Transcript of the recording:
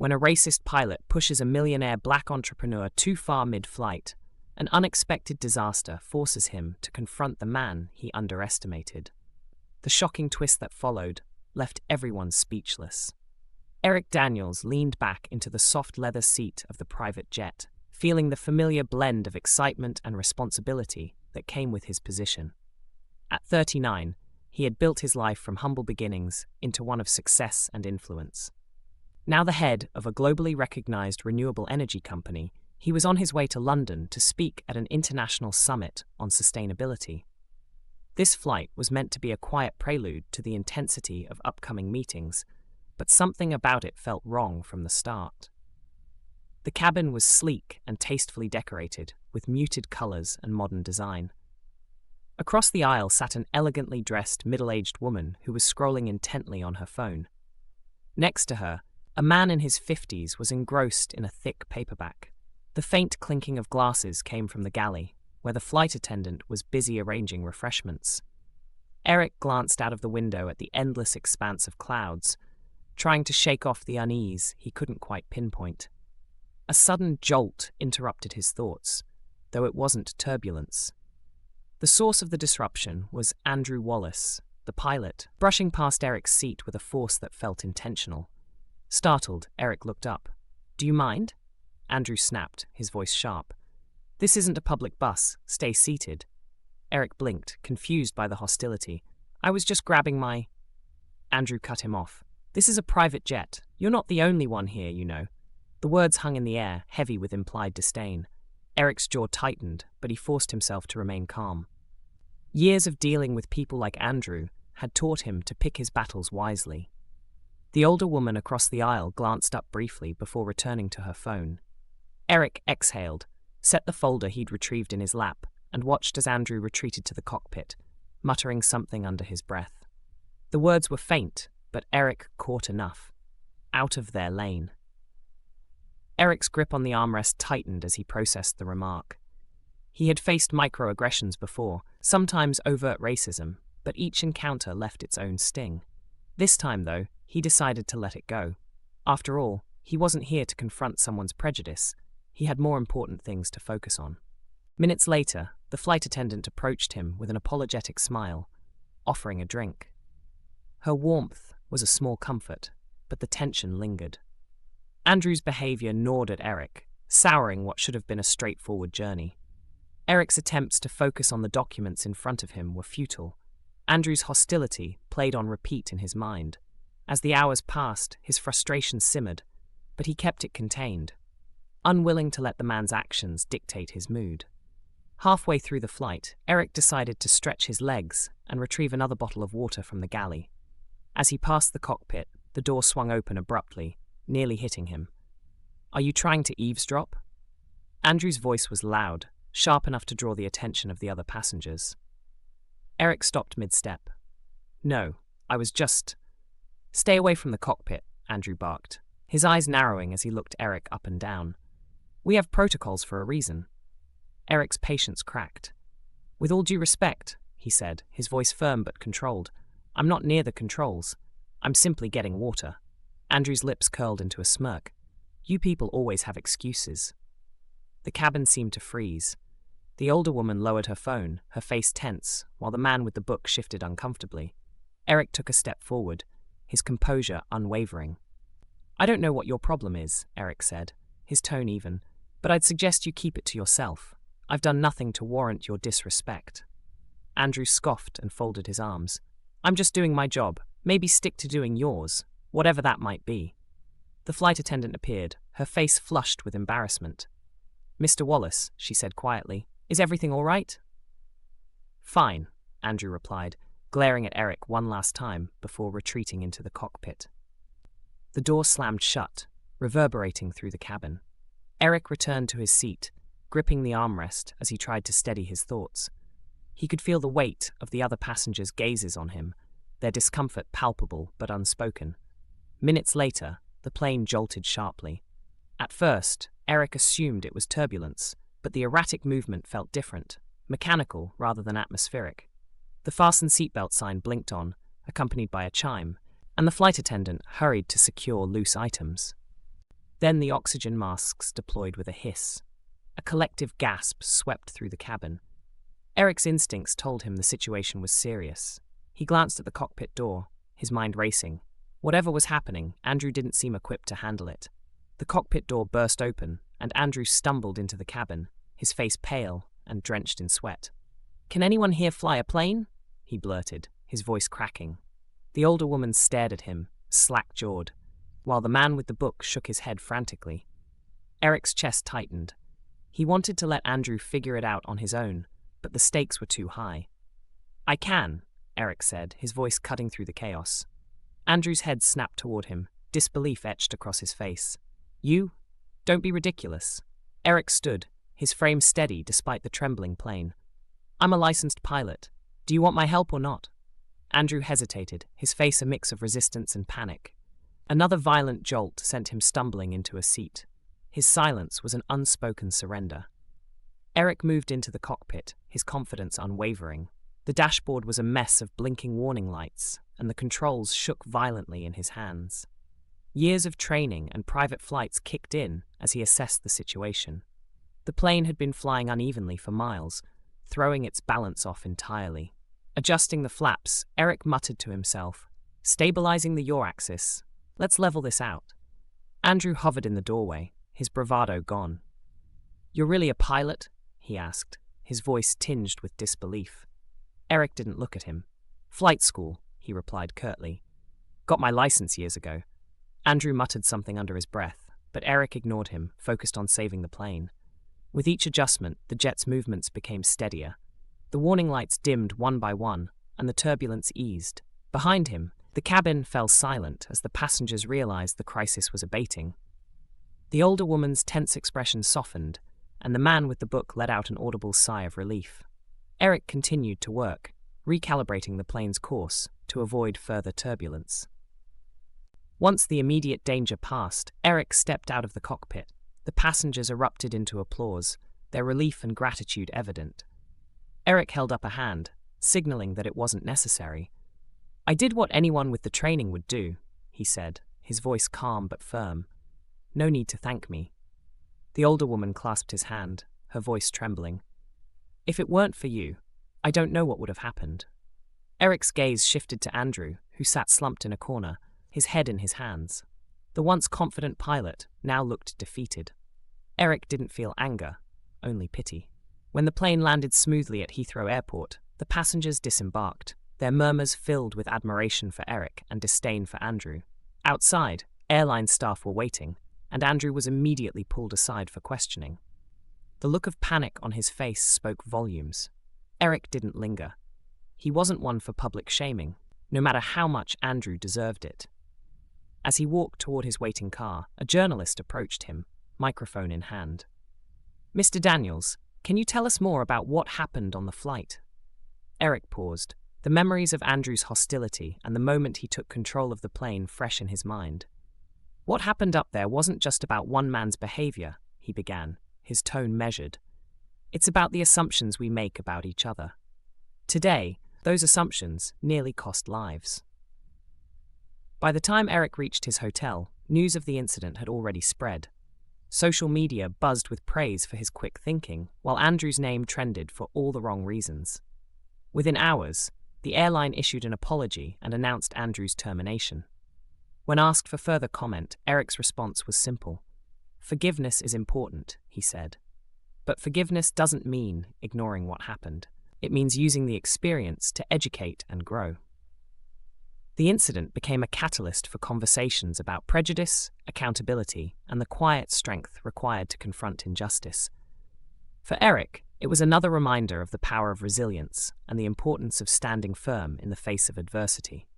when a racist pilot pushes a millionaire black entrepreneur too far mid-flight, an unexpected disaster forces him to confront the man he underestimated. The shocking twist that followed left everyone speechless. Eric Daniels leaned back into the soft leather seat of the private jet, feeling the familiar blend of excitement and responsibility that came with his position. At 39, he had built his life from humble beginnings into one of success and influence. Now the head of a globally recognized renewable energy company, he was on his way to London to speak at an international summit on sustainability. This flight was meant to be a quiet prelude to the intensity of upcoming meetings, but something about it felt wrong from the start. The cabin was sleek and tastefully decorated, with muted colors and modern design. Across the aisle sat an elegantly dressed middle-aged woman who was scrolling intently on her phone. Next to her, a man in his 50s was engrossed in a thick paperback. The faint clinking of glasses came from the galley, where the flight attendant was busy arranging refreshments. Eric glanced out of the window at the endless expanse of clouds, trying to shake off the unease he couldn't quite pinpoint. A sudden jolt interrupted his thoughts, though it wasn't turbulence. The source of the disruption was Andrew Wallace, the pilot, brushing past Eric's seat with a force that felt intentional. Startled, Eric looked up. "Do you mind?" Andrew snapped, his voice sharp. "This isn't a public bus. Stay seated." Eric blinked, confused by the hostility. "I was just grabbing my—" Andrew cut him off. "This is a private jet. You're not the only one here, you know." The words hung in the air, heavy with implied disdain. Eric's jaw tightened, but he forced himself to remain calm. Years of dealing with people like Andrew had taught him to pick his battles wisely. The older woman across the aisle glanced up briefly before returning to her phone. Eric exhaled, set the folder he'd retrieved in his lap, and watched as Andrew retreated to the cockpit, muttering something under his breath. The words were faint, but Eric caught enough. Out of their lane. Eric's grip on the armrest tightened as he processed the remark. He had faced microaggressions before, sometimes overt racism, but each encounter left its own sting. This time, though, he decided to let it go. After all, he wasn't here to confront someone's prejudice. He had more important things to focus on. Minutes later, the flight attendant approached him with an apologetic smile, offering a drink. Her warmth was a small comfort, but the tension lingered. Andrew's behavior gnawed at Eric, souring what should have been a straightforward journey. Eric's attempts to focus on the documents in front of him were futile. Andrew's hostility played on repeat in his mind. As the hours passed, his frustration simmered, but he kept it contained, unwilling to let the man's actions dictate his mood. Halfway through the flight, Eric decided to stretch his legs and retrieve another bottle of water from the galley. As he passed the cockpit, the door swung open abruptly, nearly hitting him. "Are you trying to eavesdrop?" Andrew's voice was loud, sharp enough to draw the attention of the other passengers. Eric stopped mid-step. "No, I was just—" "Stay away from the cockpit," Andrew barked, his eyes narrowing as he looked Eric up and down. "We have protocols for a reason." Eric's patience cracked. "With all due respect," he said, his voice firm but controlled, "I'm not near the controls. I'm simply getting water." Andrew's lips curled into a smirk. "You people always have excuses." The cabin seemed to freeze. The older woman lowered her phone, her face tense, while the man with the book shifted uncomfortably. Eric took a step forward, his composure unwavering. "I don't know what your problem is," Eric said, his tone even, "but I'd suggest you keep it to yourself. I've done nothing to warrant your disrespect." Andrew scoffed and folded his arms. "I'm just doing my job. Maybe stick to doing yours, whatever that might be." The flight attendant appeared, her face flushed with embarrassment. "Mr. Wallace," she said quietly, "is everything all right?" "Fine," Andrew replied, glaring at Eric one last time before retreating into the cockpit. The door slammed shut, reverberating through the cabin. Eric returned to his seat, gripping the armrest as he tried to steady his thoughts. He could feel the weight of the other passengers' gazes on him, their discomfort palpable but unspoken. Minutes later, the plane jolted sharply. At first, Eric assumed it was turbulence, but the erratic movement felt different, mechanical rather than atmospheric. The fasten seatbelt sign blinked on, accompanied by a chime, and the flight attendant hurried to secure loose items. Then the oxygen masks deployed with a hiss. A collective gasp swept through the cabin. Eric's instincts told him the situation was serious. He glanced at the cockpit door, his mind racing. Whatever was happening, Andrew didn't seem equipped to handle it. The cockpit door burst open, and Andrew stumbled into the cabin, his face pale and drenched in sweat. "Can anyone here fly a plane?" he blurted, his voice cracking. The older woman stared at him, slack-jawed, while the man with the book shook his head frantically. Eric's chest tightened. He wanted to let Andrew figure it out on his own, but the stakes were too high. "I can," Eric said, his voice cutting through the chaos. Andrew's head snapped toward him, disbelief etched across his face. "You? Don't be ridiculous." Eric stood, his frame steady despite the trembling plane. "I'm a licensed pilot. Do you want my help or not?" Andrew hesitated, his face a mix of resistance and panic. Another violent jolt sent him stumbling into a seat. His silence was an unspoken surrender. Eric moved into the cockpit, his confidence unwavering. The dashboard was a mess of blinking warning lights, and the controls shook violently in his hands. Years of training and private flights kicked in as he assessed the situation. The plane had been flying unevenly for miles, throwing its balance off entirely. Adjusting the flaps, Eric muttered to himself, "Stabilizing the yaw axis. Let's level this out." Andrew hovered in the doorway, his bravado gone. "You're really a pilot?" he asked, his voice tinged with disbelief. Eric didn't look at him. "Flight school," he replied curtly. "Got my license years ago." Andrew muttered something under his breath, but Eric ignored him, focused on saving the plane. With each adjustment, the jet's movements became steadier. The warning lights dimmed one by one, and the turbulence eased. Behind him, the cabin fell silent as the passengers realized the crisis was abating. The older woman's tense expression softened, and the man with the book let out an audible sigh of relief. Eric continued to work, recalibrating the plane's course to avoid further turbulence. Once the immediate danger passed, Eric stepped out of the cockpit. The passengers erupted into applause, their relief and gratitude evident. Eric held up a hand, signaling that it wasn't necessary. "I did what anyone with the training would do," he said, his voice calm but firm. "No need to thank me." The older woman clasped his hand, her voice trembling. "If it weren't for you, I don't know what would have happened." Eric's gaze shifted to Andrew, who sat slumped in a corner, his head in his hands. The once confident pilot now looked defeated. Eric didn't feel anger, only pity. When the plane landed smoothly at Heathrow Airport, the passengers disembarked, their murmurs filled with admiration for Eric and disdain for Andrew. Outside, airline staff were waiting, and Andrew was immediately pulled aside for questioning. The look of panic on his face spoke volumes. Eric didn't linger. He wasn't one for public shaming, no matter how much Andrew deserved it. As he walked toward his waiting car, a journalist approached him, microphone in hand. "Mr. Daniels, can you tell us more about what happened on the flight?" Eric paused, the memories of Andrew's hostility and the moment he took control of the plane fresh in his mind. "What happened up there wasn't just about one man's behavior," he began, his tone measured. "It's about the assumptions we make about each other. Today, those assumptions nearly cost lives." By the time Eric reached his hotel, news of the incident had already spread. Social media buzzed with praise for his quick thinking, while Andrew's name trended for all the wrong reasons. Within hours, the airline issued an apology and announced Andrew's termination. When asked for further comment, Eric's response was simple. "Forgiveness is important," he said. "But forgiveness doesn't mean ignoring what happened. It means using the experience to educate and grow." The incident became a catalyst for conversations about prejudice, accountability, and the quiet strength required to confront injustice. For Eric, it was another reminder of the power of resilience and the importance of standing firm in the face of adversity.